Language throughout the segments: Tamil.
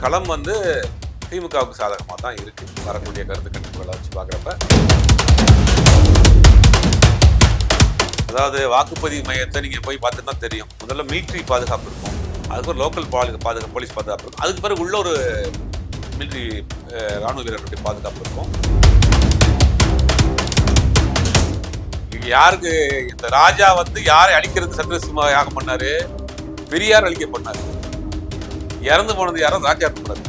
களம் வந்து திமுகவுக்கு சாதகமாக தான் இருக்கு. வரக்கூடிய கருத்து கணிப்புகளை வச்சு பார்க்குறப்ப, அதாவது வாக்குப்பதிவு மையத்தை நீங்கள் போய் பார்த்து தான் தெரியும். முதல்ல மிலிட்ரி பாதுகாப்பு இருக்கும், அதுக்கு ஒரு லோக்கல் பாதுகாப்பு போலீஸ் பாதுகாப்பு இருக்கும், அதுக்கு பிறகு உள்ள ஒரு மிலிட்ரி ராணுவ வீரர்களுடைய பாதுகாப்பு இருக்கும். யாருக்கு இந்த ராஜா வந்து யாரை அழிக்கிறது சந்திரசிம்மா யாகம் பண்ணாரு? பெரியார் அழிக்க பண்ணாரு. இறந்து போனது யாரோ ராஜா பண்ணாரு.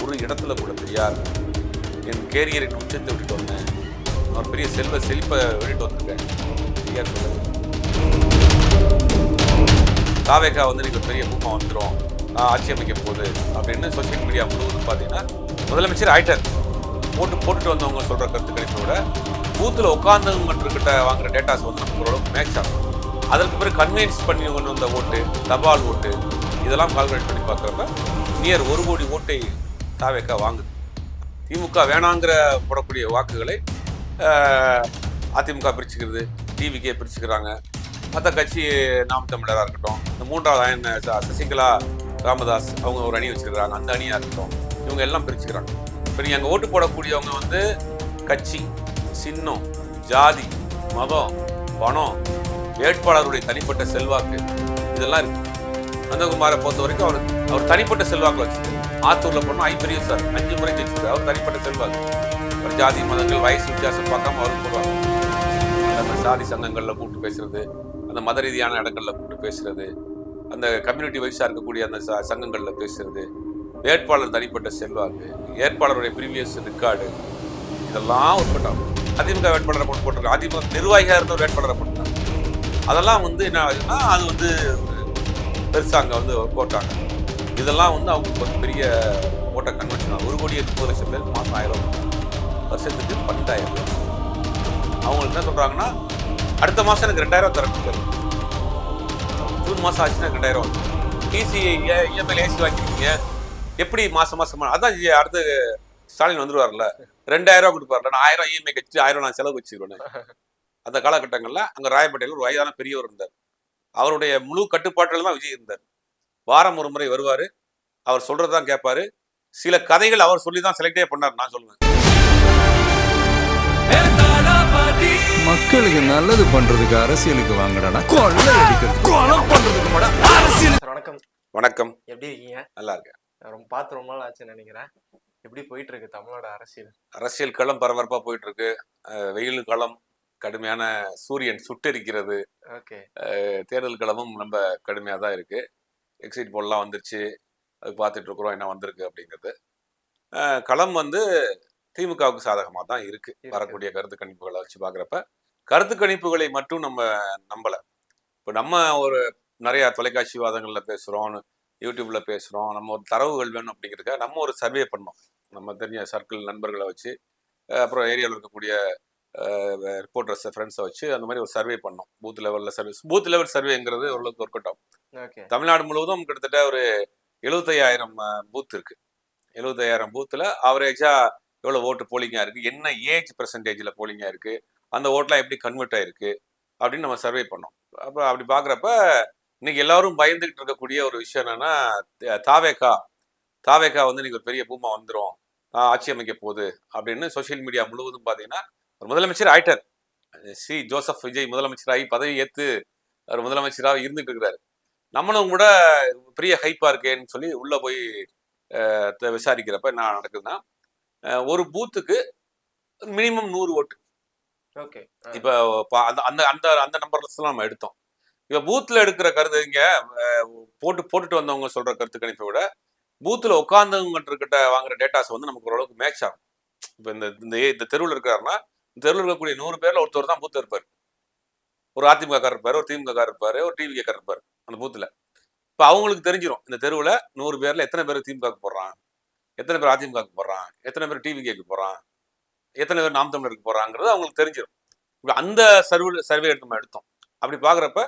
ஒரு இடத்துல கூட பெரியார் என் கேரியரின் உச்சத்தை விட்டுட்டு வந்தேன், அவர் பெரிய செழிப்பை விட்டுட்டு வந்திருக்கேன் பெரியார் சொல்லுங்க. தாவேகா வந்து நீங்க பெரிய பூமா வந்துடும், ஆட்சி அமைக்க போகுது அப்படின்னு சோசியல் மீடியா முழுவதும் பார்த்தீங்கன்னா முதலமைச்சர் ஆயிட்டார். போட்டுட்டு வந்தவங்க சொல்ற கருத்து கணிப்பை விட பூத்துல உட்கார்ந்தவங்கிட்ட வாங்குற டேட்டாஸ் வந்து நமக்கு ஓரளவுக்கு மேட்ச் ஆகும். அதற்கு பிறகு கன்வின்ஸ் பண்ணி கொண்டு வந்த ஓட்டு, தபால் ஓட்டு, இதெல்லாம் கால்குலேட் பண்ணி பார்க்குறப்ப நியர் 1 கோடி ஓட்டை தாவேக்கா வாங்குது. திமுக வேணாங்கிற போடக்கூடிய வாக்குகளை அதிமுக பிரிச்சுக்கிறது, டிவிக்கே பிரிச்சுக்கிறாங்க. மற்ற கட்சி நாம் தமிழராக இருக்கட்டும், இந்த 3வது அயன் சசிகலா ராமதாஸ் அவங்க ஒரு அணி வச்சுருக்கிறாங்க, அந்த அணியாக இருக்கட்டும், இவங்க எல்லாம் பிரிச்சுக்கிறாங்க. இப்போ நீங்கள் அங்கே ஓட்டு போடக்கூடியவங்க வந்து கட்சி, சின்னம், ஜாதி, மதம், பணம், வேட்பாளருடைய தனிப்பட்ட செல்வாக்கு, இதெல்லாம் இருக்கு. நந்தகுமாரை பொறுத்த வரைக்கும் அவர் தனிப்பட்ட செல்வாக்கு வச்சுருக்கு. ஆத்தூர்ல போனோம் ஐம்பெரிய சார் 5 முறை ஜெயிச்சிருக்காரு. அவர் தனிப்பட்ட செல்வாக்கு. ஒரு ஜாதி மதங்கள் வயசு வித்தியாசம் பார்க்காம அவருக்கு போடுவாங்க. அந்த சாதி சங்கங்கள்ல கூப்பிட்டு பேசுறது, அந்த மத ரீதியான இடங்கள்ல கூப்பிட்டு பேசுறது, அந்த கம்யூனிட்டி வைஸா இருக்கக்கூடிய அந்த சங்கங்கள்ல பேசுறது, வேட்பாளர் தனிப்பட்ட செல்வாக்கு, வேட்பாளருடைய ப்ரீவியஸ் ரெக்கார்டு, இதெல்லாம் உட்பட்டாங்க. அதிமுக வேட்பாளரை போட்டிருக்காங்க, அதிமுக நிர்வாகியாக இருந்த ஒரு வேட்பாளரை போட்டாங்க. அதெல்லாம் வந்து என்ன ஆகுதுன்னா அது வந்து பெருசாக அங்கே வந்து போட்டாங்க. இதெல்லாம் வந்து அவங்களுக்கு ஒரு பெரிய ஓட்ட கன்வென்ஷன் ஆகும். 1,30,00,000 பேர் மாதம் 1000 வருஷத்துக்கு 12,000 அவங்களுக்கு என்ன சொல்கிறாங்கன்னா, அடுத்த மாதம் எனக்கு 2,000 தரணும், ஜூன் மாதம் ஆச்சுன்னா 2,000 வந்து டிசி இஎம்ஐ ஏசி வாங்கிருக்கீங்க, எப்படி மாதம் அதான் அடுத்து ஸ்டாலின் வந்துடுவார்ல, 2,000 கொடுப்பார்ல, நான் 1000 இஎம்ஐ கட்சி 1000 நான் செலவு வச்சுருவேன். அந்த காலகட்டங்களில் அங்கே ராயப்பேட்டையில் ஒரு வயதான பெரியவர் இருந்தார். அவருடைய முழு கட்டுப்பாட்டில் தான் விஜய் இருந்தார். வாரம் ஒரு முறை வருவார், அவர் சொல்றதான் கேட்பாரு. சில கதைகள் அவர் சொல்லி தான் செலக்டே பண்ணார். நான் சொல்லுவேன், மக்களுக்கு நல்லது பண்றதுக்கு அரசியலுக்கு வாங்கடா, கொள்ளை அடிக்கிறது கொலை பண்றதுக்கு கூட அரசியல். வணக்கம். வணக்கம். எப்படி இருக்கீங்க? நல்லா இருக்கேன். ரொம்ப நாள் ஆச்சுன்னு நினைக்கிறேன். எப்படி போயிட்டு இருக்கு தமிழோட அரசியல் களம் பரபரப்பா போயிட்டு இருக்கு. வெயில் களம் கடுமையான, சூரியன் சுட்டெரிக்கிறது. தேர்தல் களமும் ரொம்ப கடுமையாக தான் இருக்கு. எக்ஸிட் போல்லாம் வந்துருச்சு, அது பார்த்துட்டு இருக்கிறோம் என்ன வந்திருக்கு அப்படிங்கிறது. களம் வந்து திமுகவுக்கு சாதகமாக தான் இருக்கு. வரக்கூடிய கருத்து கணிப்புகளை வச்சு பார்க்குறப்ப கருத்து கணிப்புகளை மட்டும் நம்ம நம்பலை. இப்போ நம்ம ஒரு நிறைய தொலைக்காட்சி வாதங்களில் பேசுகிறோம், யூடியூப்ல பேசுகிறோம், நம்ம ஒரு தரவுகள் வேணும் அப்படிங்கிறதுக்காக நம்ம ஒரு சர்வே பண்ணோம். நம்ம தெரிஞ்ச சர்க்கிள் நண்பர்களை வச்சு, அப்புறம் ஏரியாவில் இருக்கக்கூடிய ரிப்போர்ட்டர்ஸ் ஃப்ரெண்ட்ஸை வச்சு அந்த மாதிரி ஒரு சர்வே பண்ணோம். பூத் லெவல் சர்வேங்கிறது ஓரளவுக்கு ஒர்க் அவுட் ஆகும். தமிழ்நாடு முழுவதும் கிட்டத்தட்ட ஒரு 75,000 பூத் இருக்கு. 75,000 பூத்தில் ஆவரேஜா எவ்வளோ ஓட்டு போலிங்காக இருக்கு, என்ன ஏஜ் பெர்சன்டேஜில் போலிங்காக இருக்கு, அந்த ஓட்டெலாம் எப்படி கன்வெர்ட் ஆயிருக்கு அப்படின்னு நம்ம சர்வே பண்ணோம். அப்போ அப்படி பார்க்குறப்ப இன்னைக்கு எல்லாரும் பயந்துகிட்டு இருக்கக்கூடிய ஒரு விஷயம் என்னன்னா, தாவேகா வந்து இன்னைக்கு ஒரு பெரிய பூமா வந்துடும், ஆட்சி அமைக்க போகுது அப்படின்னு சோசியல் மீடியா முழுவதும் பார்த்தீங்கன்னா ஒரு முதலமைச்சர் ஆயிட்டார். ஜோசப் விஜய் முதலமைச்சராகி பதவி ஏற்று அவர் முதலமைச்சராக இருந்துட்டு இருக்கிறாரு. நம்மளும் கூட பெரிய ஹைப்பா இருக்கேன்னு சொல்லி உள்ள போய் விசாரிக்கிறப்ப என்ன நடக்குதுன்னா, ஒரு பூத்துக்கு மினிமம் 100 ஓட்டு. இப்ப அந்த அந்த அந்த நம்பர்ஸ்லாம் நம்ம எடுத்தோம். இப்ப பூத்துல எடுக்கிற கருத்து இங்க போட்டுட்டு வந்தவங்க சொல்ற கருத்து கணிப்பை விட பூத்துல உட்கார்ந்தவங்கிட்ட வாங்குற டேட்டாஸ் வந்து நமக்கு ஓரளவுக்கு மேட்ச் ஆகும். இப்ப இந்த தெருவில் இருக்கிறாருன்னா, தெருவில் இருக்கக்கூடிய 100 பேர்ல ஒருத்தர் தான் பூத்துல இருப்பார். ஒரு அதிமுக காரர் இருப்பாரு, ஒரு திமுக காரர் இருப்பாரு, ஒரு டிவிகே காரர் இருப்பாரு அந்த பூத்துல. இப்ப அவங்களுக்கு தெரிஞ்சிடும் இந்த தெருவில் 100 பேர்ல எத்தனை பேர் திமுக போடுறான், எத்தனை பேர் அதிமுக போடுறான், எத்தனை பேர் டிவிகேக்கு போறான், எத்தனை பேர் நாம் தமிழருக்கு போறாங்கிறது அவங்களுக்கு தெரிஞ்சிடும். இப்ப அந்த சர்வே நம்ம எடுத்தோம். அப்படி பாக்குறப்ப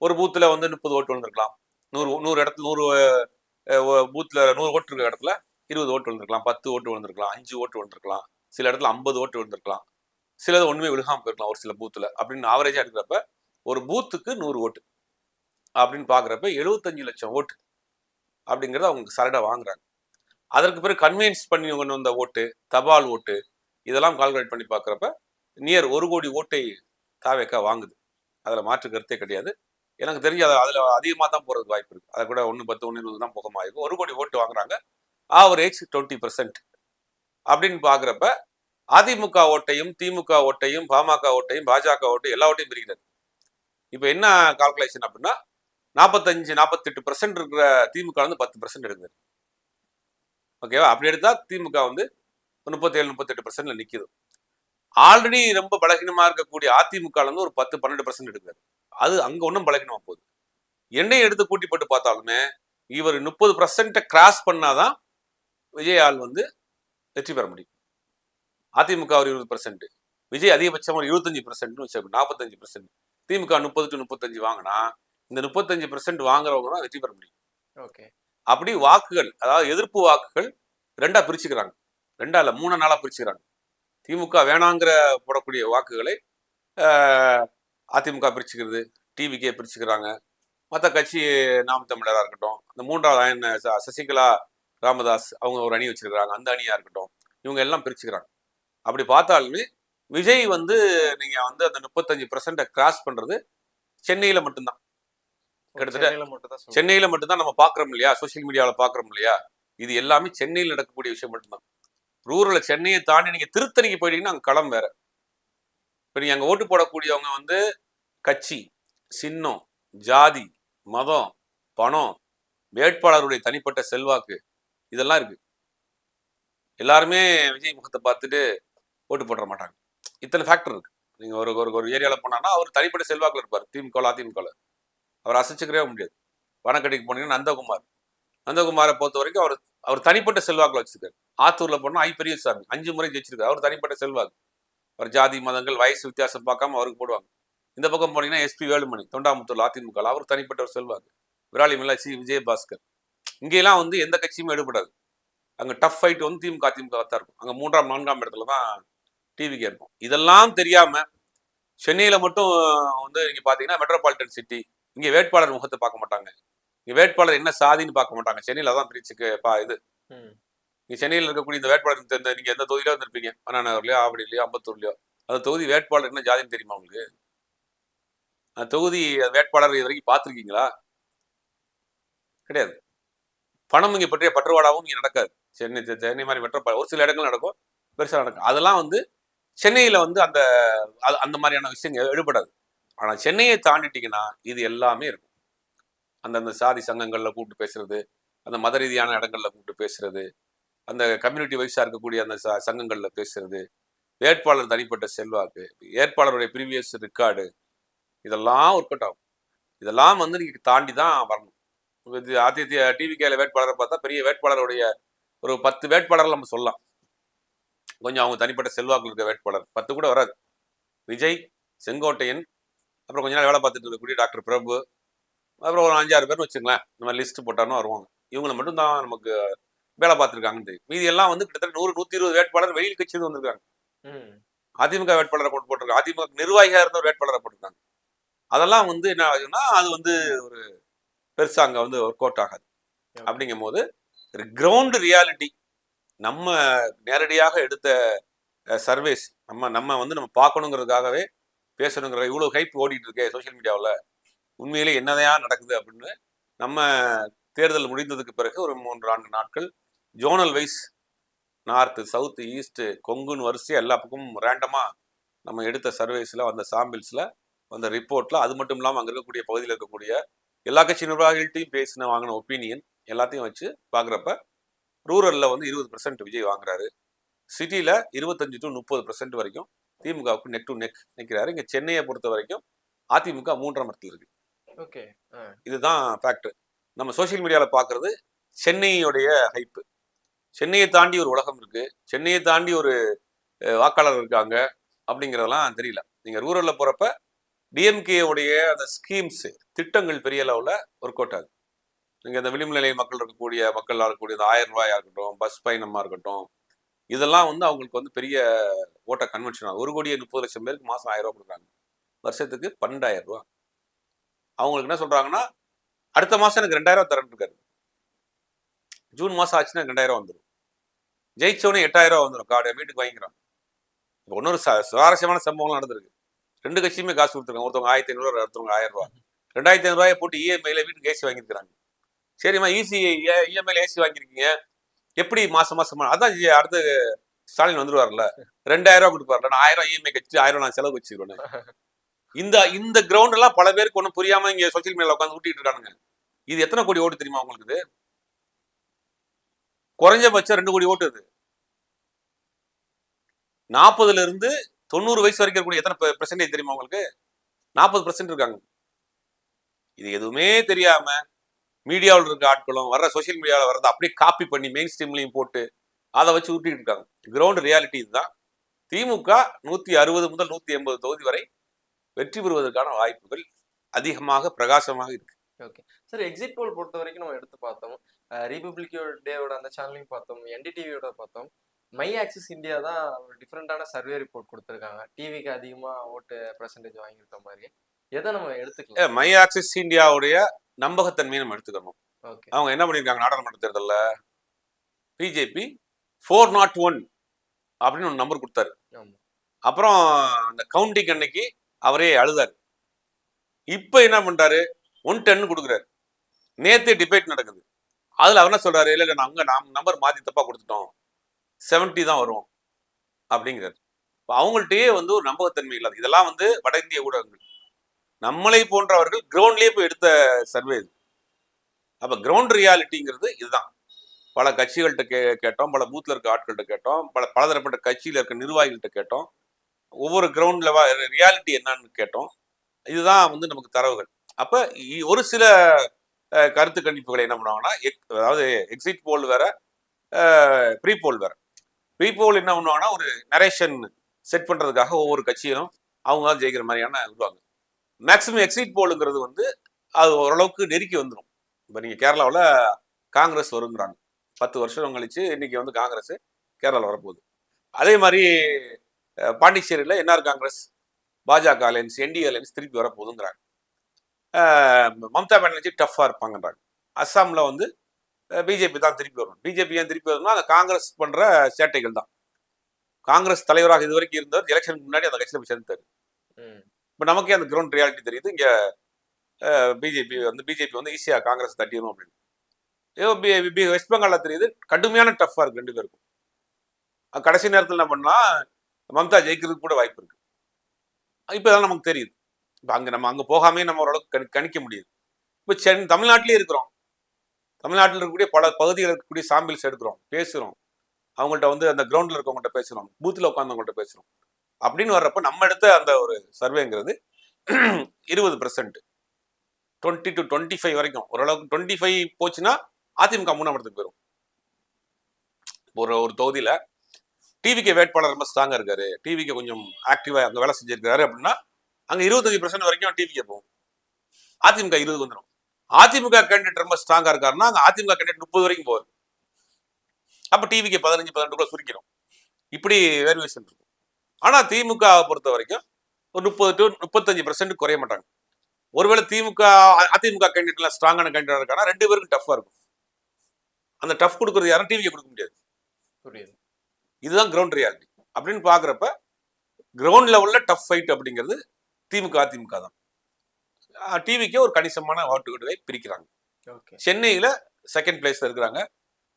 ஒரு பூத்துல வந்து 30 ஓட்டு விழுந்திருக்கலாம், 100 இடத்துல 100 பூத்துல 100 ஓட்டு இருக்கிற இடத்துல 20 ஓட்டு விழுந்திருக்கலாம், 10 ஓட்டு விழுந்திருக்கலாம், 5 ஓட்டு விழுந்திருக்கலாம், சில இடத்துல 50 ஓட்டு விழுந்திருக்கலாம், சிலது ஒண்ணுமே விழுகாம போயிருக்கலாம் ஒரு சில பூத்துல. அப்படின்னு ஆவரேஜா எடுக்கிறப்ப ஒரு பூத்துக்கு 100 ஓட்டு அப்படின்னு பாக்குறப்ப 75 லட்சம் ஓட்டு அப்படிங்கிறத அவங்க சரடாக வாங்குறாங்க. அதற்கு பிறகு கன்வின்ஸ் பண்ணி கொண்டு வந்த ஓட்டு, தபால் ஓட்டு, இதெல்லாம் கால்குலேட் பண்ணி பார்க்குறப்ப நியர் 1 கோடி ஓட்டை தாவேக்கா வாங்குது. அதில் மாற்று கருத்தே கிடையாது. எனக்கு தெரிஞ்சு அதில் அதிகமாக தான் போகிறதுக்கு வாய்ப்பு இருக்குது. அதை கூட 1, 10, 1, 20 தான் போக வாய்ப்பு. 1 கோடி ஓட்டு வாங்குறாங்க. ஆவரேஜ் 20% அப்படின்னு பார்க்குறப்ப அதிமுக ஓட்டையும், திமுக ஓட்டையும், பாமக ஓட்டையும், பாஜக ஓட்டையும் எல்லா ஓட்டையும் பிரிக்கிறது. இப்போ என்ன கால்குலேஷன் அப்படின்னா 45-48% இருக்கிற திமுக வந்து 10% எடுக்குது. ஓகேவா? அப்படி எடுத்தா திமுக வந்து 37-38% நிக்குது. ஆல்ரெடி ரொம்ப பலகீனமா இருக்கக்கூடிய அதிமுக வந்து ஒரு 10-12% எடுக்குது. அது அங்க ஒன்றும் பலகீனமா போகுது. என்னையும் எடுத்து கூட்டி போட்டு பார்த்தாலுமே இவர் 30% கிராஸ் பண்ணாதான் விஜய் ஆள் வந்து வெற்றி பெற முடியும். அதிமுக ஒரு 20%, விஜய் அதிகபட்சம் ஒரு 25%, 45%. திமுக 30-35 வாங்கினா இந்த 35% வாங்குறவங்க தான் வெற்றி பெற முடியும். ஓகே. அப்படி வாக்குகள், அதாவது எதிர்ப்பு வாக்குகள் ரெண்டா பிரிச்சுக்கிறாங்க. ரெண்டா இல்ல 3 நாளா பிரிச்சுக்கிறாங்க. திமுக வேணாங்கிற போடக்கூடிய வாக்குகளை அதிமுக பிரிச்சுக்கிறது, டிவிக்கே பிரிச்சுக்கிறாங்க. மற்ற கட்சி நாம் தமிழராக இருக்கட்டும், இந்த 3வது அயன் சசிகலா ராமதாஸ் அவங்க ஒரு அணி வச்சிருக்கிறாங்க, அந்த அணியா இருக்கட்டும், இவங்க எல்லாம் பிரிச்சுக்கிறாங்க. அப்படி பார்த்தாலுமே விஜய் வந்து நீங்க வந்து அந்த 35% கிராஸ் பண்றது சென்னையில மட்டும்தான். கிட்டத்தட்ட சென்னையில மட்டும்தான் நம்ம பாக்குறோம் இல்லையா, சோசியல் மீடியாவில் பாக்குறோம் இல்லையா, இது எல்லாமே சென்னையில் நடக்கக்கூடிய விஷயம் மட்டும்தான். ரூரல்ல சென்னையை தாண்டி நீங்க திருத்தணிக்கு போயிட்டீங்கன்னா அங்க களம் வேற. இப்ப நீங்க அங்க ஓட்டு போடக்கூடியவங்க வந்து கட்சி, சின்னம், ஜாதி, மதம், பணம், வேட்பாளருடைய தனிப்பட்ட செல்வாக்கு இதெல்லாம் இருக்கு. எல்லாருமே விஜய் முகத்தை பார்த்துட்டு ஓட்டு போட மாட்டாங்க. இத்தனை ஃபேக்டர் இருக்கு. நீங்க ஒரு ஒரு ஏரியாவில் போனாங்கன்னா அவர் தனிப்பட்ட செல்வாக்குல இருப்பார். திமுக அதிமுக அவர் அசைச்சுக்கவே முடியாது. வனக்கடிக்கு போனீங்கன்னா நந்தகுமாரை பொறுத்த வரைக்கும் அவர் தனிப்பட்ட செல்வாக்குல வச்சிருக்காரு. ஆத்தூர்ல போனா பெரியசாமி 5 முறை ஜெயிச்சிருக்காரு. அவர் தனிப்பட்ட செல்வாக்கு. அவர் ஜாதி மதங்கள் வயசு வித்தியாசம் பார்க்காம அவருக்கு போடுவாங்க. இந்த பக்கம் போனீங்கன்னா எஸ்பி வேலுமணி தொண்டாமுத்தூர்ல அதிமுக, அவர் தனிப்பட்ட ஒரு செல்வாக்கு. விராலிமலை விஜயபாஸ்கர். இங்கெல்லாம் வந்து எந்த கட்சியுமே எடுபடாது. அங்க டஃப் ஃபைட் வந்து திமுக அதிமுக தான் இருக்கும். அங்க 3ஆம் 4ஆம் இடத்துல தான் டிவிக்கு இருக்கும். இதெல்லாம் தெரியாம சென்னையில மட்டும் வந்து நீங்க பாத்தீங்கன்னா மெட்ரோபாலிட்டன் சிட்டி, இங்க வேட்பாளர் முகத்தை பார்க்க மாட்டாங்க. இங்க வேட்பாளர் என்ன சாதின்னு பார்க்க மாட்டாங்க. சென்னையில தான் பிரிச்சுக்கு இது. நீங்க சென்னையில் இருக்கக்கூடிய இந்த வேட்பாளர் நீங்க எந்த தொகுதியில வந்திருப்பீங்க, அண்ணா நகர்லயோ, ஆவடியிலயோ, அம்பத்தூர்லயோ, அந்த தொகுதி வேட்பாளர் என்ன ஜாதின்னு தெரியுமா உங்களுக்கு? அந்த தொகுதி வேட்பாளர் இது வரைக்கும் பார்த்துருக்கீங்களா? கிடையாது. பணம் இங்க பற்றிய பற்றுவாடாவும் இங்க நடக்காது. சென்னை மாதிரி மெட்ரோபால் ஒரு சில இடங்கள் நடக்கும், பெருசா நடக்கும். அதெல்லாம் வந்து சென்னையில வந்து அந்த மாதிரியான விஷயங்கள் எடுபடாது. ஆனா சென்னையை தாண்டிட்டீங்கன்னா இது எல்லாமே இருக்கும். அந்தந்த சாதி சங்கங்கள்ல கூப்பிட்டு பேசுறது, அந்த மத ரீதியான இடங்கள்ல கூப்பிட்டு பேசுறது, அந்த கம்யூனிட்டி வைஸா இருக்கக்கூடிய அந்த சங்கங்கள்ல பேசுறது, வேட்பாளர் தனிப்பட்ட செல்வாக்கு, வேட்பாளருடைய ப்ரீவியஸ் ரெக்கார்டு, இதெல்லாம் ஒர்க் அவுட் ஆகும். இதெல்லாம் வந்து நீங்க தாண்டி தான் வரணும். டிவிகேல வேட்பாளரை பார்த்தா பெரிய வேட்பாளருடைய ஒரு 10 வேட்பாளர்கள் நம்ம சொல்லலாம். கொஞ்சம் அவங்க தனிப்பட்ட செல்வாக்கு இருக்க வேட்பாளர் 10 கூட வராது. விஜய், செங்கோட்டையன், அப்புறம் கொஞ்ச நாள் வேலை பார்த்துட்டு இருக்கக்கூடிய டாக்டர் பிரபு, அப்புறம் ஒரு 5-6 பேர்னு வச்சுங்களேன். இந்த மாதிரி லிஸ்ட் போட்டாலும் வருவாங்க. இவங்களை மட்டும் தான் நமக்கு வேலை பார்த்துருக்காங்கன்னு தெரியும். மீதி எல்லாம் வந்து கிட்டத்தட்ட 100-120 வேட்பாளர் வெளியில் கட்சியிலிருந்து வந்திருக்காங்க. அதிமுக வேட்பாளரை போட்டிருக்காங்க. அதிமுக நிர்வாகியா இருந்த ஒரு வேட்பாளரை போட்டிருக்காங்க. அதெல்லாம் வந்து என்ன ஆகுதுன்னா அது வந்து ஒரு பெருசா அங்க வந்து ஒர்க் அவுட் ஆகாது. அப்படிங்கும் போது கிரவுண்ட் ரியாலிட்டி நம்ம நேரடியாக எடுத்த சர்வேஸ் நம்ம வந்து நம்ம பார்க்கணுங்கிறதுக்காகவே பேசணுங்கிற இவ்வளவு ஹைப் ஓடிட்டு இருக்கே சோசியல் மீடியாவில், உண்மையிலே என்னதையா நடக்குது அப்படின்னு நம்ம தேர்தல் முடிந்ததுக்கு பிறகு ஒரு 3-4 நாட்கள் zonal wise north, south, east, கொங்குன்னு வரிசையாக எல்லா பக்கமும் ரேண்டமா நம்ம எடுத்த சர்வேஸில் வந்த சாம்பிள்ஸில் வந்த ரிப்போர்ட்டில், அது மட்டும் இல்லாமல் அங்கே இருக்கக்கூடிய பகுதியில் இருக்கக்கூடிய எல்லா கட்சி நிர்வாகிகள்ட்டையும் பேசின வாங்கின ஒப்பீனியன் எல்லாத்தையும் வச்சு பார்க்குறப்ப ரூரலில் வந்து 20% விஜய் வாங்குறாரு. சிட்டியில் 25-30% வரைக்கும் திமுகவுக்கு நெக் டு நெக் நிற்கிறாரு. இங்கே சென்னையை பொறுத்த வரைக்கும் அதிமுக 3ஆம் இடத்துல இருக்கு. ஓகே, இதுதான் ஃபேக்ட். நம்ம சோசியல் மீடியாவில் பார்க்கறது சென்னையுடைய ஹைப்பு. சென்னையை தாண்டி ஒரு உலகம் இருக்கு, சென்னையை தாண்டி ஒரு வாக்காளர் இருக்காங்க அப்படிங்கிறதெல்லாம் தெரியல. நீங்க ரூரல்ல போறப்ப டிஎம்கே உடைய அந்த ஸ்கீம்ஸ் திட்டங்கள் பெரிய அளவில் ஒர்க் அவுட் ஆகுது. நீங்க இந்த விளிம்பு நிலை மக்களாக இருக்கக்கூடிய அந்த 1000 ரூபாயா இருக்கட்டும், பஸ் பயணமா இருக்கட்டும், இதெல்லாம் வந்து அவங்களுக்கு வந்து பெரிய ஓட்ட கன்வென்ஷன் ஆகும். 1,30,00,000 பேருக்கு மாசம் 1000 ரூபாய் கொடுக்குறாங்க, வருஷத்துக்கு 12,000 ரூபாய். அவங்களுக்கு என்ன சொல்றாங்கன்னா அடுத்த மாசம் எனக்கு 2,000 தரேன்னு இருக்காரு. ஜூன் மாசம் ஆச்சுன்னா 2000 வந்துடும். ஜெயிச்சவனே 8000 வந்துடும். கார்டு வீட்டுக்கு வாங்கிக்கிறான். இப்போ இன்னொரு சுவாரஸ்யமான சம்பவம் நடந்திருக்கு. 2 கட்சியுமே காசு கொடுத்துருக்காங்க. ஒருத்தவங்க 1500, ஒருத்தவங்க 1000 ரூபாய். 2500 ரூபாயை போட்டு இஎம்ஐல வீட்டுக்கு ஏசி வாங்கியிருக்காங்க. சரிம்மா, இஎம்ஐல ஏசி வாங்கியிருக்கீங்க, எப்படி மாசம் மாசமா? அதான் அடுத்து ஸ்டாலின் வந்துருவார்ல, 2000 ரூபாய் கொடுப்பார்ல, நான் 1000 இஎம்ஐ கட்சி 1000 நான் செலவு வச்சுக்கிறேன். இந்த கிரவுண்ட் எல்லாம் பல பேருக்கு ஒன்றும் புரியாம இங்க சோசியல் மீடியால உட்காந்து ஊட்டிட்டு இருக்கானுங்க. இது எத்தனை கோடி ஓட்டு தெரியுமா உங்களுக்கு? இது குறைஞ்சபட்சம் 2 கோடி ஓட்டு. இது 40ல இருந்து 90 வயசு வரைக்கும் இருக்கக்கூடிய எத்தனை பெர்சன்டேஜ் தெரியுமா உங்களுக்கு? 40% இருக்காங்க. இது எதுவுமே தெரியாம மீடியாவில் இருக்க ஆட்களும் வர்ற சோசியல் மீடியாவில் வர்றதை அப்படியே காப்பி பண்ணி மெயின் ஸ்ட்ரீம்லையும் போட்டு அதை வச்சு ஊட்டிட்டு இருக்காங்க. கிரவுண்ட் ரியாலிட்டி இதுதான். திமுக 160 முதல் 180 தொகுதி வரை வெற்றி பெறுவதற்கான வாய்ப்புகள் அதிகமாக பிரகாசமாக இருக்கு. ஓகே சார், எக்ஸிட் போல் பொறுத்த வரைக்கும் நம்ம எடுத்து பார்த்தோம். ரிபப்ளிக் டேவோட அந்த சேனலையும் பார்த்தோம், என்டிடிவியோட பார்த்தோம். மை ஆக்சிஸ் இந்தியா தான் ஒரு டிஃப்ரெண்டான சர்வே ரிப்போர்ட் கொடுத்துருக்காங்க. டிவிக்கு அதிகமாக ஓட்டு பெர்சன்டேஜ் வாங்கியிருக்க மாதிரி. எதை நம்ம எடுத்துக்கலாம்? மை ஆக்சிஸ் இந்தியாவுடைய நம்பகத்தன்மையை நம்ம எடுத்துக்கணும். ஓகே, அவங்க என்ன பண்ணியிருக்காங்க, நாடாளுமன்ற தேர்தலில் பிஜேபி 401 அப்படின்னு ஒரு நம்பர் கொடுத்தாரு. அப்புறம் அந்த கவுண்டிங் அன்னைக்கு அவரே அழுதாரு. இப்ப என்ன பண்றாரு, 110 கொடுக்குறாரு. நேத்தே டிபேட் நடக்குது. அதுல அவர் என்ன சொல்றாரு, இல்ல நாங்க நம்பர் மாத்தி தப்பா கொடுத்துட்டோம், 70 தான் வரும் அப்படிங்கிறாரு. அவங்கள்ட்டயே வந்து ஒரு நம்பகத்தன்மை இல்லாது. இதெல்லாம் வந்து வட இந்திய ஊடகங்கள், நம்மளை போன்றவர்கள் கிரவுண்ட்லயே போய் எடுத்த சர்வே இது. அப்ப கிரவுண்ட் ரியாலிட்டிங்கிறது இதுதான். பல கட்சிகள்கிட்ட கேட்டோம், பல பூத்ல இருக்க ஆட்கள்கிட்ட கேட்டோம், பலதரப்பட்ட கட்சியில இருக்க நிர்வாகிகள்கிட்ட கேட்டோம், ஒவ்வொரு கிரவுண்ட்ல ரியாலிட்டி என்னன்னு கேட்டோம். இதுதான் வந்து நமக்கு தரவுகள். அப்ப ஒரு சில கருத்து கணிப்புகளை என்ன பண்ணுவாங்கன்னா, அதாவது எக்ஸிட் போல் வேற, ப்ரீ போல் வேற. ப்ரீ போல் என்ன பண்ணுவாங்கன்னா, ஒரு நரேஷன் செட் பண்றதுக்காக ஒவ்வொரு கட்சியிலும் அவங்க தான் ஜெயிக்கிற மாதிரியான விடுவாங்க. மேக்சிமம் எக்ஸிட் போலுங்கிறது வந்து அது ஓரளவுக்கு நெருக்கி வந்துடும். இப்போ நீங்க கேரளாவில் காங்கிரஸ் வருங்கிறாங்க, 10 வருஷம் கழிச்சு இன்னைக்கு வந்து காங்கிரஸ் கேரளாவில் வரப்போகுது. அதே மாதிரி பாண்டிச்சேரியில் என்ஆர் காங்கிரஸ், பாஜக அலையன்ஸ், என்டிஏ அலையன்ஸ் திருப்பி வரப்போகுதுங்கிறாங்க. மம்தா பானர்ஜி டஃப்பாக இருப்பாங்கன்றாங்க. அஸ்ஸாமில் வந்து பிஜேபி தான் திருப்பி வரணும். பிஜேபி ஏன் திருப்பி வரணும்னா அந்த காங்கிரஸ் பண்ற சேட்டைகள் தான். காங்கிரஸ் தலைவராக இது வரைக்கும் இருந்தவர் எலெக்ஷனுக்கு முன்னாடி அந்த கட்சியில் போய் சேர்ந்தாரு. இப்போ நமக்கே அந்த கிரவுண்ட் ரியாலிட்டி தெரியுது. இங்க பிஜேபி வந்து ஈஸியா காங்கிரஸ் தட்டிடணும் அப்படின்னு. வெஸ்ட் பெங்காலில் தெரியுது, கடுமையான டஃப்பாக இருக்கு 2 பேருக்கும். கடைசி நேரத்தில் என்ன பண்ணா, மம்தா ஜெயிக்கிறதுக்கு கூட வாய்ப்பு இருக்கு. இப்போ இதெல்லாம் நமக்கு தெரியுது. இப்போ நம்ம அங்கே போகாமே நம்ம ஓரளவுக்கு கணிக்க முடியுது. இப்போ தமிழ்நாட்டிலே இருக்கிறோம். தமிழ்நாட்டில் இருக்கக்கூடிய பல பகுதிகளில் இருக்கக்கூடிய சாம்பிள்ஸ் எடுக்கிறோம், பேசுகிறோம், அவங்கள்ட்ட வந்து அந்த கிரவுண்டில் இருக்கவங்கள்ட்ட பேசுகிறோம், பூத்தில் உட்காந்தவங்கள்ட்ட பேசுகிறோம். அப்படின்னு வர்றப்ப நம்ம எடுத்த அந்த ஒரு சர்வேங்கிறது 20%, 20 to 25 வரைக்கும் ஓரளவுக்கு. 25 போச்சுன்னா அதிமுக 3ஆம் இடத்துக்கு போயிடும். ஒரு தொகுதியில் டிவிக்கு வேட்பாளர் ரொம்ப ஸ்ட்ராங்காக இருக்காரு, டிவிக்கு கொஞ்சம் ஆக்டிவாக அங்கே வேலை செஞ்சிருக்காரு அப்படின்னா அங்கே 25% வரைக்கும் டிவிக்கு போகும். அதிமுக 20 வந்துடும். அதிமுக கேண்டிடேட் ரொம்ப ஸ்ட்ராங்கா இருக்காருன்னா அங்க அதிமுக கேண்டிடேட் 30 வரைக்கும் போகுது. அப்ப டிவிக்கு 15-12 சுருக்கிறோம். இப்படி வேரியேஷன் இருக்கும். ஆனா திமுக பொறுத்த வரைக்கும் ஒரு 30 to 35% குறைய மாட்டாங்க. ஒருவேளை அதிமுக கேண்டிடேட்ல ஸ்ட்ராங்கான கேண்டிடேட் இருக்கானா 2 பேருக்கும் டஃப்பா இருக்கும். அந்த டஃப் கொடுக்கறது யாரும் டிவிக்கு கொடுக்க முடியாது. புரியுது. இதுதான் கிரவுண்ட் ரியாலிட்டி. அப்படின்னு பாக்குறப்ப கிரவுண்ட் லெவல்ல டஃப் ஃபைட் அப்படிங்கிறது திமுக அதிமுக தான். டிவிக்கு ஒரு கணிசமான ஓட்டுகளை பிரிக்கிறாங்க. சென்னையில செகண்ட் பிளேஸ்ல இருக்கிறாங்க.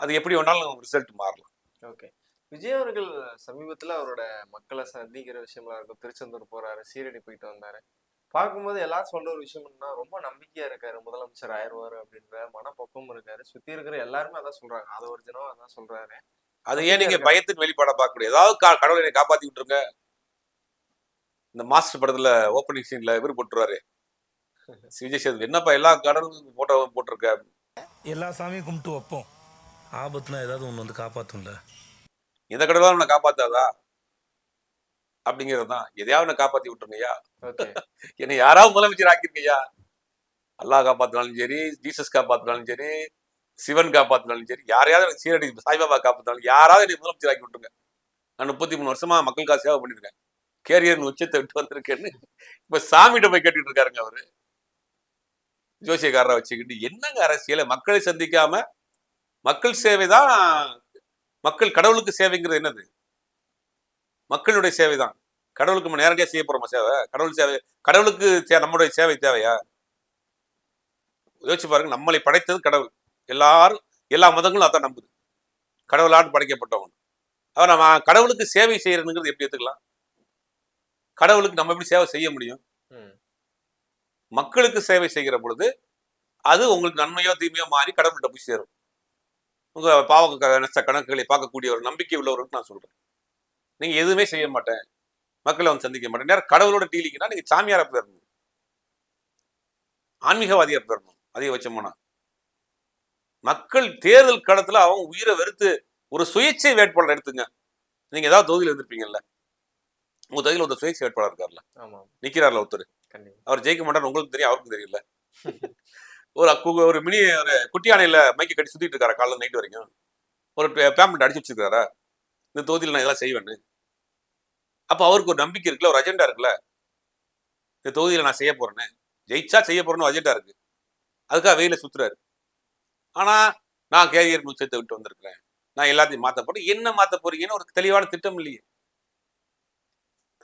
அது எப்படி வேணாலும் ரிசல்ட் மாறலாம். ஓகே, விஜய் அவர்கள் சமீபத்துல அவரோட மக்களை சந்திக்கிற விஷயமா இருக்கும், திருச்செந்தூர் போறாரு, சீரடி போயிட்டு வந்தாரு. பார்க்கும்போது எல்லாரும் சொல்ற ஒரு விஷயம் என்னன்னா, ரொம்ப நம்பிக்கையா இருக்காரு, முதலமைச்சர் ஆயிடுவாரு அப்படின்ற மனப்பக்குவம் இருக்காரு. சுத்தி இருக்கிற எல்லாருமே அதான் சொல்றாங்க, அது ஒரு தினம் அதான் சொல்றாரு. அது ஏன் நீங்க பயத்தின் வெளிப்பாட பார்க்க முடியாது? ஏதாவது கடவுளை காப்பாத்தி விட்டுருங்க. இந்த மாஸ்டர் படத்துல ஓப்பனிங் சீன்ல இவர் போட்டுருவாரு விஜய் சேதுபதி, என்னப்பா எல்லா கடவுளுக்கும் போட்டிருக்க, எல்லா சாமியும் கும்பிட்டு வைப்போம், ஆபத்துனா ஏதாவது ஒண்ணு வந்து காப்பாத்தும்ல, இந்த கடவுளா உன்னை காப்பாத்தாதா அப்படிங்கிறது தான். எதையாவது காப்பாத்தி விட்டுருங்கய்யா, என்னை யாராவது முதலமைச்சர் ஆக்கிருக்கய்யா, அல்லாஹ் காப்பாத்தினாலும் சரி, ஜீசஸ் காப்பாத்தினாலும் சரி, சிவன் காப்பாத்தினாலும் சரி, யாரையாவது சீரடி சாய்பாபா காப்பாத்தினாலும் யாராவது என்னை முதலமைச்சர் ஆக்கி விட்டுருங்க. நான் 33 வருஷமா மக்களுக்காக சேவை பண்ணிருக்கேன், கேரியர் உச்சத்தை விட்டு வந்திருக்கேன்னு இப்ப சாமிகிட்ட போய் கேட்டுட்டு இருக்காருங்க அவரு. ஜோசியக்காரரை வச்சுக்கிட்டு என்னங்க அரசியல, மக்களை சந்திக்காம மக்கள் சேவை தான். மக்கள் கடவுளுக்கு சேவைங்கிறது என்னது? மக்களுடைய சேவை தான். கடவுளுக்கு நம்ம நேரடியாக செய்ய போறோமா சேவை? கடவுள் சேவை, கடவுளுக்கு நம்முடைய சேவை தேவையா? யோசிச்சு பாருங்க. நம்மளை படைத்தது கடவுள். எல்லாரும் எல்லா மதங்களும் அதான் நம்புது, கடவுளாட்டு படைக்கப்பட்டவங்க. அவர் நம்ம கடவுளுக்கு சேவை செய்யறதுங்கிறது எப்படி எடுத்துக்கலாம்? கடவுளுக்கு நம்ம எப்படி சேவை செய்ய முடியும்? மக்களுக்கு சேவை செய்கிற பொழுது அது உங்களுக்கு நன்மையோ தீமையோ மாறி கடவுள்கிட்ட போய் சேரும். உங்க பாவ நஷ்ட கணக்குகளை பார்க்கக்கூடிய ஒரு நம்பிக்கை உள்ளவர்களுக்கு நான் சொல்றேன். நீங்க எதுவுமே செய்ய மாட்டேன், மக்களை வந்து சந்திக்க மாட்டேன், நேரம் கடவுளோட டீலிங்னா நீங்க சாமியாரா போயிடணும், ஆன்மீகவாதியா போயிடணும். அதிகபட்சமானா மக்கள் தேர்தல் களத்துல அவங்க உயிரை வெறுத்து ஒரு சுயேட்சை வேட்பாளர் எடுத்துங்க. நீங்க ஏதாவது தொகுதியில் இருந்திருப்பீங்கல்ல, உங்க தொகுதியில் ஒரு சுயேட்சை வேட்பாளர் இருக்காருல்ல, நிக்கிறார்ல ஒருத்தர், அவர் ஜெயிக்க மாட்டார் உங்களுக்கு தெரியும், அவருக்கும் தெரியல. ஒரு மினி ஒரு குட்டி யானையில மைக்க கட்டி சுத்திட்டு இருக்காரு காலைல நைட் வரைக்கும். ஒரு பேமெண்ட் அடிச்சு வச்சிருக்காரா, இந்த தொகுதியில் நான் இதெல்லாம் செய்வேன்னு. அப்ப அவருக்கு ஒரு நம்பிக்கை இருக்குல்ல, ஒரு அஜெண்டா இருக்குல்ல, இந்த தொகுதியில நான் செய்ய போறேன்னு, ஜெயிச்சா செய்ய போறேன்னு அஜெண்டா இருக்கு. அதுக்காக வெயில சுத்துறாரு. ஆனா நான் கேரியர் முச்சத்தை விட்டு வந்திருக்கிறேன், நான் எல்லாத்தையும் மாத்த போறேன். என்ன மாத்த போறீங்கன்னு ஒரு தெளிவான திட்டம் இல்லையே.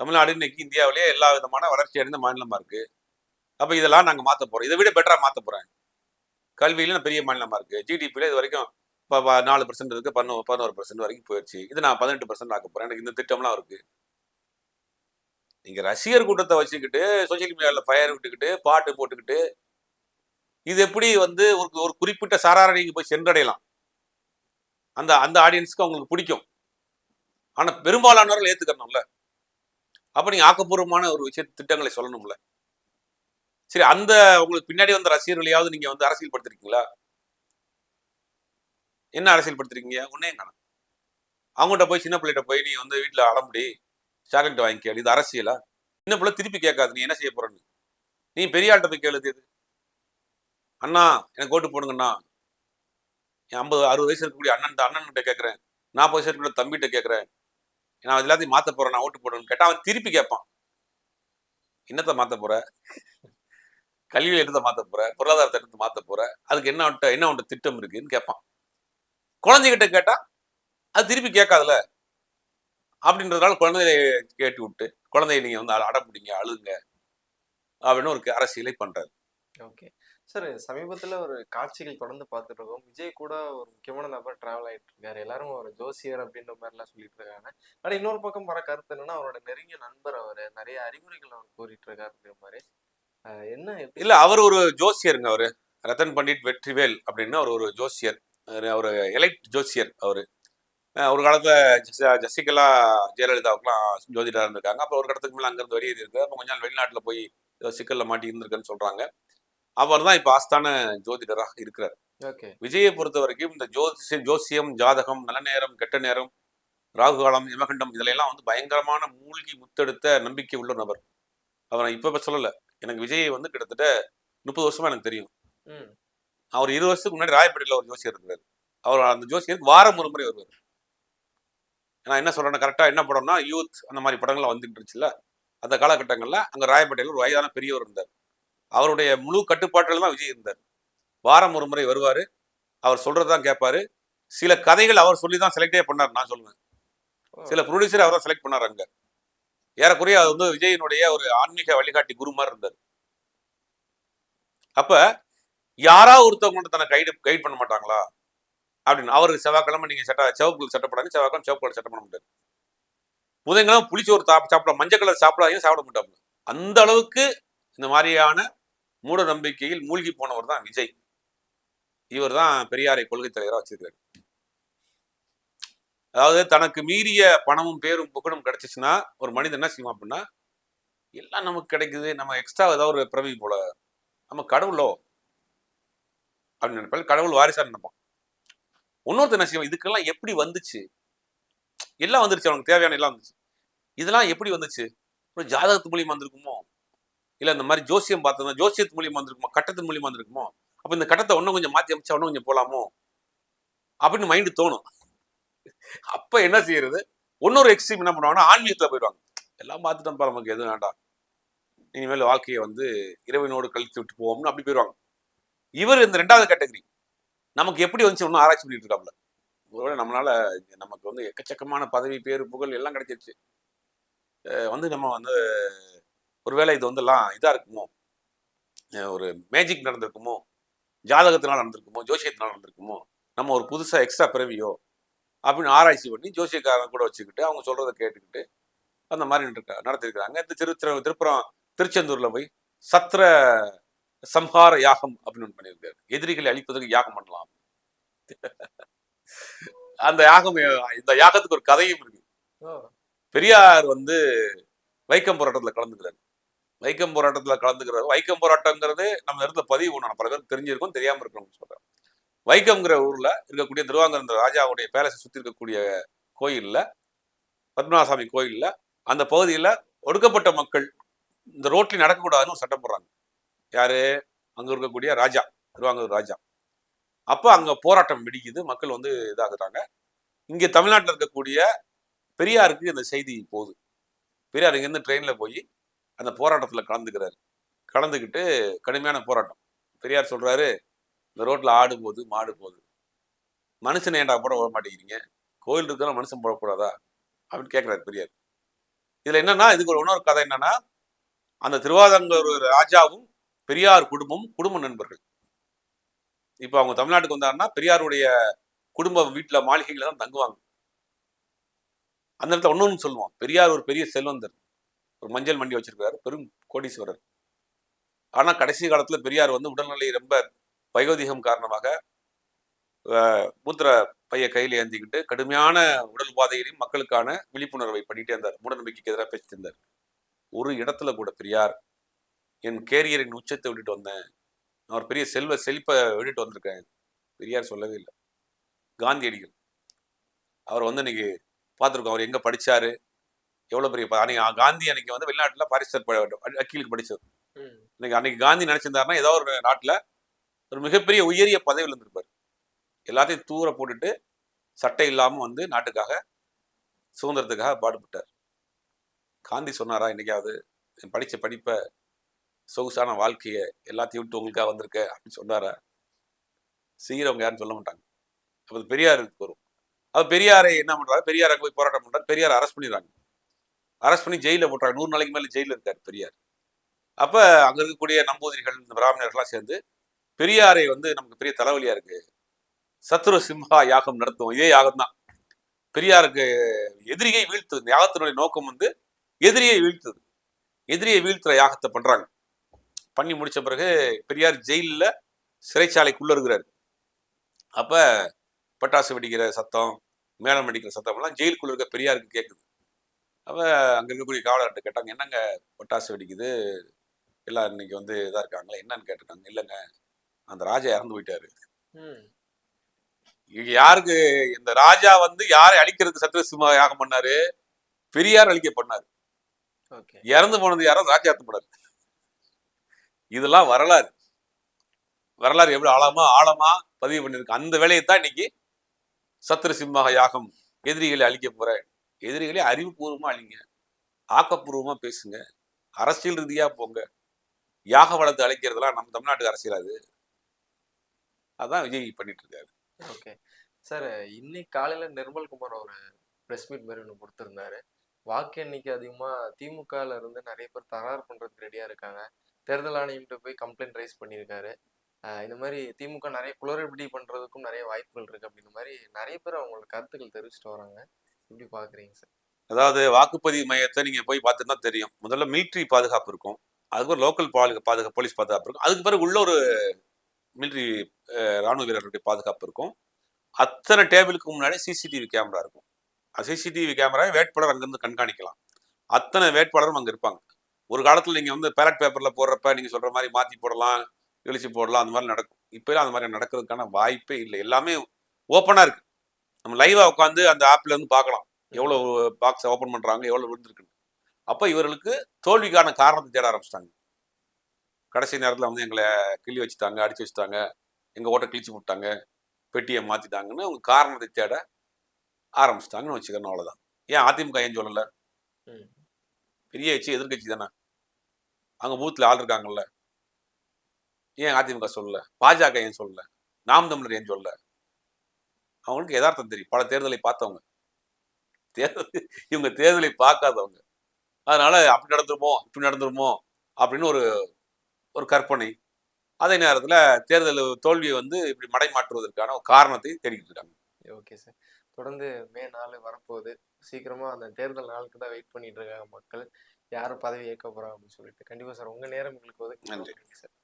தமிழ்நாடு இன்னைக்கு இந்தியாவிலேயே எல்லா விதமான வளர்ச்சி அடைந்த மாநிலமா இருக்கு. அப்ப இதெல்லாம் நாங்க மாத்த போறோம், இதை விட பெட்டரா மாத்த போறேன். கல்வியில பெரிய மாநிலமா இருக்கு, ஜிடிபியில இது வரைக்கும் 4% இருக்கு, 11% வரைக்கும் போயிடுச்சு, இது நான் 18% ஆக்க போறேன், எனக்கு இந்த திட்டம்லாம் இருக்கு. நீங்க ரசிகர் கூட்டத்தை வச்சுக்கிட்டு சோசியல் மீடியால ஃபயர் விட்டுக்கிட்டு பாட்டு போட்டுக்கிட்டு இது எப்படி வந்து ஒரு குறிப்பிட்ட சாராரை நீங்க போய் சென்றடையலாம்? அந்த அந்த ஆடியன்ஸ்க்கு அவங்களுக்கு பிடிக்கும், ஆனா பெரும்பாலானவர்கள் ஏத்துக்கணும்ல. அப்ப நீங்க ஆக்கப்பூர்வமான ஒரு விஷய திட்டங்களை சொல்லணும்ல. சரி, அந்த உங்களுக்கு பின்னாடி வந்த ரசிகர்களையாவது நீங்க வந்து அரசியல் படுத்திருக்கீங்களா? என்ன அரசியல் படுத்திருக்கீங்க? ஒன்னே காணும். அவங்ககிட்ட போய் சின்ன பிள்ளைகிட்ட போய் நீ வந்து வீட்டுல அடம்புடி சாக்லேட் வாங்கி கேளு, இது அரசியலா? சின்ன பிள்ளை திருப்பி கேட்காது நீ என்ன செய்ய போறன்னு. நீ பெரிய ஆள்கிட்ட போய் கேளுது, இது அண்ணா எனக்கு ஓட்டு போடுங்கண்ணா, என் 50-60 வயசு இருக்கக்கூடிய அண்ணன்கிட்ட கேட்கறேன், 40 வயசு இருக்கிற தம்பிகிட்ட கேட்கறேன், நான் எல்லாத்தையும் மாத்த போறேன், நான் ஓட்டு போடுன்னு கேட்டா அவன் திருப்பி கேட்பான், என்னத்தை மாத்த போற? கல்வியில எடுத்த மாத்த போற, பொருளாதாரத்தை எடுத்து மாத்த போற, அதுக்கு என்ன உன்ட்ட திட்டம் இருக்குன்னு கேட்பான். குழந்தைகிட்ட கேட்டா அது திருப்பி கேட்காதுல. அப்படின்றதுனால குழந்தைய கேட்டு விட்டு குழந்தைய நீங்க வந்து அடம்பிடிங்க, அழுங்க அப்படின்னு ஒரு அரசியலை பண்றாரு. ஓகே சார், சமீபத்துல ஒரு காட்சிகள் தொடர்ந்து பார்த்துட்டு இருக்கோம். விஜய் கூட ஒரு முக்கியமான நபர் டிராவல் ஆயிட்டு இருக்காரு, எல்லாரும் ஒரு ஜோசியர் அப்படின்ற மாதிரி எல்லாம் சொல்லிட்டு இருக்காங்க. ஆனா இன்னொரு பக்கம் வர கருத்து என்னன்னா, அவரோட நெருங்கிய நண்பர் அவரு நிறைய அறிகுறிகள் அவர் கூறிட்டு இருக்காருங்கிற மாதிரி. என்ன இல்ல, அவர் ஒரு ஜோசியருங்க. அவரு ரத்தன் பண்டிட் வெற்றிவேல் அப்படின்னு அவர் ஒரு ஜோசியர், ஒரு எலைட் ஜோசியர். அவரு ஒரு காலத்துல ஜசிகலா ஜெயலலிதாவுக்குலாம் ஜோதிடா இருந்திருக்காங்க. அப்ப ஒரு கடத்துக்கு மேல அங்கிருந்து வெளியேறி இருக்கு. அப்ப கொஞ்ச நாள் வெளிநாட்டுல போய் சிக்கல்ல மாட்டி இருந்திருக்குன்னு சொல்றாங்க. அவர் தான் இப்ப ஆஸ்தான ஜோதிடராக இருக்கிறார். விஜயை பொறுத்த வரைக்கும் இந்த ஜோசியம், ஜாதகம், நல்ல நேரம், கெட்ட நேரம், ராகுகாலம், யமகண்டம் இதுல எல்லாம் வந்து பயங்கரமான மூழ்கி முத்தெடுத்த நம்பிக்கை உள்ள நபர். அவர் நான் இப்ப சொல்லல, எனக்கு விஜய் வந்து கிட்டத்தட்ட 30 வருஷமா எனக்கு தெரியும். அவர் 20 வருஷத்துக்கு முன்னாடி ராயப்பேட்டையில ஒரு ஜோசியர் இருக்கிறார். அவர் அந்த ஜோசியருக்கு வாரம் ஒரு முறை வருவார். நான் என்ன சொல்றேன்னா, கரெக்டா என்ன படம்னா யூத் அந்த மாதிரி படங்கள்லாம் வந்துட்டு இருந்துச்சுல்ல, அந்த காலகட்டங்கள்ல அங்க ராயப்பேட்டையில் ஒரு வயதான பெரியவர் இருந்தார். அவருடைய முழு கட்டுப்பாட்டில் தான் விஜய் இருந்தார். வாரம் ஒரு முறை வருவாரு, அவர் சொல்றதுதான் கேட்பாரு. சில கதைகள் அவர் சொல்லி தான் செலக்டே பண்ணார். நான் சொல்லுவேன், சில ப்ரொடியூசர் அவர் தான் செலக்ட் பண்ணார். அங்க ஏறக்குறைய அது வந்து விஜயனுடைய ஒரு ஆன்மீக வழிகாட்டி குரு மாதிரி இருந்தார். அப்ப யாராவது ஒருத்தவங்க தன்னை கைட் பண்ண மாட்டாங்களா அப்படின்னு. அவருக்கு செவ்வாய்க்கிழமை நீங்க சிவப்பு சட்டப்படாங்க, செவ்வாய்க்கிழமை சிவப்பு கலர் சட்டை பண்ண முடியாது. புதன்கிழமை புளிச்சோறு சாப்பிட, மஞ்சள் கலர் சாப்பிடாதீங்க, சாப்பிட மாட்டாங்க. அந்த அளவுக்கு இந்த மாதிரியான மூட நம்பிக்கையில் மூழ்கி போனவர் தான் விஜய். இவர் தான் பெரியாரை கொள்கை தலைவராக வச்சிருக்காரு. அதாவது தனக்கு மீறிய பணமும் பேரும் புகழும் கிடைச்சிச்சுன்னா ஒரு மனிதன் என்ன செய்வான் அப்படின்னா, எல்லாம் நமக்கு கிடைக்குது, நம்ம எக்ஸ்ட்ரா ஏதாவது ஒரு பிறவி போல, நம்ம கடவுளோ அப்படின்னு நினைப்பாரு. கடவுள் வாரிசா நினைப்பான். இன்னொருத்தர் என்ன செய்வான், இதுக்கெல்லாம் எப்படி வந்துச்சு, எல்லாம் வந்துருச்சு, அவனுக்கு தேவையான எல்லாம் வந்துச்சு, இதெல்லாம் எப்படி வந்துச்சு, ஒரு ஜாதகத்து மூலியமா வந்திருக்குமோ, இல்ல இந்த மாதிரி ஜோசியம் பார்த்தோம்னா ஜோசியத்து மூலியமா வந்திருக்குமோ, கட்டத்து மூலியமா வந்திருக்குமோ, அப்ப இந்த கட்டத்தை ஒன்னும் கொஞ்சம் மாத்தி அமைச்சா ஒன்னும் கொஞ்சம் போலாமோ அப்படின்னு மைண்டு தோணும். அப்ப என்ன செய்யறது, இன்னொரு எக்ஸ்ட்ரீம் என்ன பண்ணுவாங்கன்னா ஆன்மீகத்துல போயிடுவாங்க. எல்லாம் பார்த்துட்டோம், நமக்கு எதுவும் வேண்டாம், இனிமேல் வாழ்க்கையை வந்து இறைவனோடு கழித்து விட்டு போவோம்னு அப்படி போயிடுவாங்க. இவர் இந்த 2வது கேட்டகரி. நமக்கு எப்படி வந்துச்சு ஒன்றும் ஆராய்ச்சி பண்ணிட்டு இருக்காப்ல. ஒருவேளை நம்மளால நமக்கு வந்து எக்கச்சக்கமான பதவி, பேரு, புகழ் எல்லாம் கிடைச்சிருச்சு. வந்து நம்ம வந்து ஒருவேளை இது வந்து எல்லாம் இதா இருக்குமோ, ஒரு மேஜிக் நடந்திருக்குமோ, ஜாதகத்தினால நடந்திருக்குமோ, ஜோசியத்தினால நடந்திருக்குமோ, நம்ம ஒரு புதுசா எக்ஸ்ட்ரா பிறவியோ அப்படின்னு ஆராய்ச்சி பண்ணி ஜோசியக்காரன் கூட வச்சுக்கிட்டு அவங்க சொல்றதை கேட்டுக்கிட்டு அந்த மாதிரி நடத்திருக்கிறாங்க. இந்த திருப்புறம் திருச்செந்தூர்ல போய் சத்திர சம்ஹார யாகம் அப்படின்னு ஒன்று பண்ணியிருக்காரு. எதிரிகளை அழிப்பதற்கு யாகம் பண்ணலாம். அந்த யாகம், இந்த யாகத்துக்கு ஒரு கதையும் இருக்கு. பெரியார் வந்து வைக்கம் போராட்டத்துல கலந்துக்கிறாரு. வைக்கம் போராட்டத்துல கலந்துக்கிறாரு. வைக்கம் போராட்டங்கிறது நம்ம இடத்துல பதிவு பண்ணணும். பல பேருக்கு தெரிஞ்சிருக்கும், தெரியாம இருக்கணும்னு சொல்றேன். வைக்கம்ங்கிற ஊர்ல இருக்கக்கூடிய திருவாங்கந்த ராஜாவுடைய பேலஸை சுத்தி இருக்கக்கூடிய கோயில்ல, பத்மநாபசாமி கோயில்ல, அந்த பகுதியில ஒடுக்கப்பட்ட மக்கள் இந்த ரோட்ல நடக்கக்கூடாதுன்னு ஒரு சட்டம் போடுறாங்க. யாரு? அங்க இருக்கக்கூடிய ராஜா, திருவாங்கூர் ராஜா. அப்ப அங்க போராட்டம் வெடிக்குது, மக்கள் வந்து இதாகுறாங்க. இங்க தமிழ்நாட்டில் இருக்கக்கூடிய பெரியாருக்கு இந்த செய்தி போகுது. பெரியார் இங்கிருந்து ட்ரெயின்ல போய் அந்த போராட்டத்துல கலந்துக்கிறாரு. கலந்துக்கிட்டு கடுமையான போராட்டம். பெரியார் சொல்றாரு, இந்த ரோட்ல ஆடு போகுது, மாடு போகுது, மனுஷன் ஏன்டா போட விட மாட்டேங்கிறீங்க, கோயில் இருக்கிற மனுஷன் போடக்கூடாதா அப்படின்னு கேட்கிறாரு பெரியார். இதுல என்னன்னா, இதுக்கு ஒரு இன்னொரு கதை என்னன்னா, அந்த திருவாதங்கூர் ராஜாவும் பெரியார் குடும்பம் குடும்ப நண்பர்கள். இப்ப அவங்க தமிழ்நாட்டுக்கு வந்தாருன்னா பெரியாருடைய குடும்ப வீட்டுல மாளிகைகளை தான் தங்குவாங்க. அந்த இடத்துல ஒன்னொன்னு சொல்லுவோம், பெரியார் ஒரு பெரிய செல்வந்தர், ஒரு மஞ்சள் மண்டி வச்சிருக்காரு, பெரும் கோடீஸ்வரர். ஆனா கடைசி காலத்துல பெரியார் வந்து உடல்நிலை ரொம்ப வயோதிகம் காரணமாக மூத்திர பைய கையில் ஏந்திக்கிட்டு கடுமையான உடல் உபாதைகளையும் மக்களுக்கான விழிப்புணர்வை பண்ணிட்டே இருந்தார். மூடநம்பிக்கைக்கு எதிராக பேசிட்டு இருந்தார். ஒரு இடத்துல கூட பெரியார் என் கேரியரின் உச்சத்தை விட்டுட்டு வந்தேன், நான் ஒரு பெரிய செழிப்பை விட்டுட்டு வந்திருக்கேன், பெரியார் சொல்லவே இல்லை. காந்தியடிகள் அவர் வந்து இன்னைக்கு பார்த்துருக்கோம், அவர் எங்க படிச்சாரு, எவ்வளவு பெரிய காந்தி அன்னைக்கு வந்து வெளிநாட்டுல பாரிஸ்டர் வக்கீலுக்கு படிச்சது. அன்னைக்கு காந்தி நினைச்சிருந்தாருன்னா ஏதோ ஒரு நாட்டுல ஒரு மிகப்பெரிய உயரிய பதவியில் இருந்திருப்பார். எல்லாத்தையும் தூர போட்டுட்டு சட்டை இல்லாம வந்து நாட்டுக்காக சுதந்திரத்துக்காக பாடுபட்டார். காந்தி சொன்னாரா இன்னைக்காவது படிச்ச படிப்பை, சொகுசான வாழ்க்கையை எல்லாத்தையும் விட்டு உங்களுக்காக வந்திருக்க அப்படின்னு சொன்னாரா? செய்யறவங்க யாரும் சொல்ல மாட்டாங்க. அப்ப பெரியாருக்கு வரும். அப்ப பெரியாரை என்ன பண்றாரு, பெரியாரை போய் போராட்டம் பண்றாரு, பெரியாரை அரெஸ்ட் பண்ணிடுறாங்க. அரெஸ்ட் பண்ணி ஜெயில போட்டுறாங்க. 100 நாளைக்கு மேல ஜெயில இருக்காரு பெரியார். அப்ப அங்க இருக்கக்கூடிய நம்பூதிரிகள், இந்த பிராமணர்கள்லாம் சேர்ந்து பெரியாரை வந்து நமக்கு பெரிய தலைவலியா இருக்கு, சத்ரு சிம்ஹா யாகம் நடத்துவோம். இதே யாகம் தான் பெரியாருக்கு எதிரியை வீழ்த்துது. இந்த யாகத்தினுடைய நோக்கம் வந்து எதிரியை வீழ்த்துது. எதிரியை வீழ்த்துற யாகத்தை பண்றாங்க. பண்ணி முடிச்ச பிறகு பெரியார் ஜெயிலில் சிறைச்சாலைக்குள்ள இருக்கிறாரு. அப்ப பட்டாசு வெடிக்கிற சத்தம், மேளம் வெடிக்கிற சத்தம் எல்லாம் ஜெயிலுக்குள்ள இருக்க பெரியாருக்கு கேட்குது. அப்ப அங்க இருக்கக்கூடிய காவலர்கிட்ட கேட்டாங்க, என்னங்க பட்டாசு வெடிக்குது, எல்லாம் இன்னைக்கு வந்து இதா இருக்காங்களா என்னன்னு கேட்டிருக்காங்க. இல்லைங்க, அந்த ராஜா இறந்து போயிட்டாரு. யாருக்கு இந்த ராஜா வந்து யாரை அழிக்கிறதுக்கு சத்ரு சிம்ஹா யாகம் பண்ணாரு? பெரியார் அழிக்க பண்ணாரு. இறந்து போனது யாரோ ராஜா பண்ணாரு. இதெல்லாம் வரலாறு. வரலாறு எப்படி ஆழமா பதிவு பண்ணிருக்கு. அந்த வேலையை தான் இன்னைக்கு சத்ரு சிம்ஹா யாகம், எதிரிகளை அழிக்க போற, எதிரிகளை அறிவுபூர்வமா அழிங்க, ஆக்கப்பூர்வமா பேசுங்க, அரசியல் ரீதியா போங்க. யாக வளத்தை அழைக்கிறதுலாம் நம்ம தமிழ்நாட்டுக்கு அரசியல். அதான் விஜய் பண்ணிட்டு இருக்காரு. ஓகே சார், இன்னைக்கு காலையில நிர்மல் குமார் ஒரு பிரஸ் மீட் மாதிரி ஒன்று கொடுத்திருந்தாரு. வாக்கு எண்ணிக்கை அதிகமா திமுகல இருந்து நிறைய பேர் தகராறு பண்றதுக்கு ரெடியா இருக்காங்க, தேர்தல் ஆணையம்கிட்ட போய் கம்ப்ளைண்ட் ரைஸ் பண்ணியிருக்காரு. இந்த மாதிரி திமுக நிறைய குளறுபடி பண்றதுக்கும் நிறைய வாய்ப்புகள் இருக்கு அப்படின்ற மாதிரி நிறைய பேர் அவங்களோட கருத்துக்கள் தெரிவிச்சுட்டு வராங்க. எப்படி பாக்குறீங்க சார்? அதாவது வாக்குப்பதிவு மையத்தை நீங்க போய் பார்த்துட்டு தான் தெரியும். முதல்ல மிலிட்ரி பாதுகாப்பு இருக்கும், அதுக்கு லோக்கல் பாதுகாப்பு, போலீஸ் பாதுகாப்பு இருக்கும், அதுக்கு பிறகு உள்ள ஒரு மிலிட்ரி ராணுவ வீரர்களுடைய பாதுகாப்பு இருக்கும். அத்தனை டேபிளுக்கு முன்னாடி சிசிடிவி கேமரா இருக்கும். சிசிடிவி கேமரா வேட்பாளர் அங்கிருந்து கண்காணிக்கலாம். அத்தனை வேட்பாளரும் அங்க இருப்பாங்க. ஒரு காலத்துல நீங்க வந்து பேலட் பேப்பர்ல போடுறப்ப நீங்க சொல்ற மாதிரி மாத்தி போடலாம், இழிச்சு போடலாம், அந்த மாதிரி நடக்கும். இப்பெல்லாம் அந்த மாதிரி நடக்கிறதுக்கான வாய்ப்பே இல்லை. எல்லாமே ஓப்பனா இருக்கு. நம்ம லைவா உட்காந்து அந்த ஆப்ல இருந்து பார்க்கலாம் எவ்வளவு பாக்ஸ் ஓபன் பண்றாங்க, எவ்வளவு விழுந்திருக்குன்னு. அப்ப இவர்களுக்கு தோல்விக்கான காரணத்தை தேட ஆரம்பிச்சிட்டாங்க. கடைசி நேரத்துல வந்து எங்களை கிள்ளி வச்சுட்டாங்க, அடிச்சு வச்சுட்டாங்க, எங்க ஓட்டை கிழிச்சு விட்டாங்க, பெட்டியை மாத்திட்டாங்கன்னு அவங்க காரணத்தை தேட ஆரம்பிச்சிட்டாங்கன்னு வச்சுக்கணும். அவ்வளவுதான். ஏன் அதிமுக ஏன் சொல்லல? பெரிய கட்சி, எதிர்கட்சி தானே, அங்க பூத்துல ஆள் இருக்காங்கல்ல, ஏன் அதிமுக சொல்லல? பாஜக ஏன் சொல்லல? நாம் தமிழர் ஏன் சொல்ல? அவங்களுக்கு யதார்த்தம் தெரியும். பல தேர்தலை பார்த்தவங்க. இவங்க தேர்தலை பார்க்காதவங்க. அதனால அப்படி நடந்துருமோ, இப்படி நடந்துருமோ அப்படின்னு ஒரு ஒரு கற்பனை. அதே நேரத்துல தேர்தல் தோல்வியை இப்படி மடைமாற்றுவதற்கான ஒரு காரணத்தை தேடிக்கிட்டு இருக்காங்க. Okay sir. தொடர்ந்து மே 4 வரப்போகுது. சீக்கிரமா அந்த தேர்தல் நாளுக்கு தான் வெயிட் பண்ணிட்டு இருக்காங்க மக்கள். யார் பதவி ஏற்க போறாங்க அப்படின்னு சொல்லிட்டு. கண்டிப்பா சார். உங்க நேரம் எங்களுக்கு ஒதுக்கி நன்றி. சார்.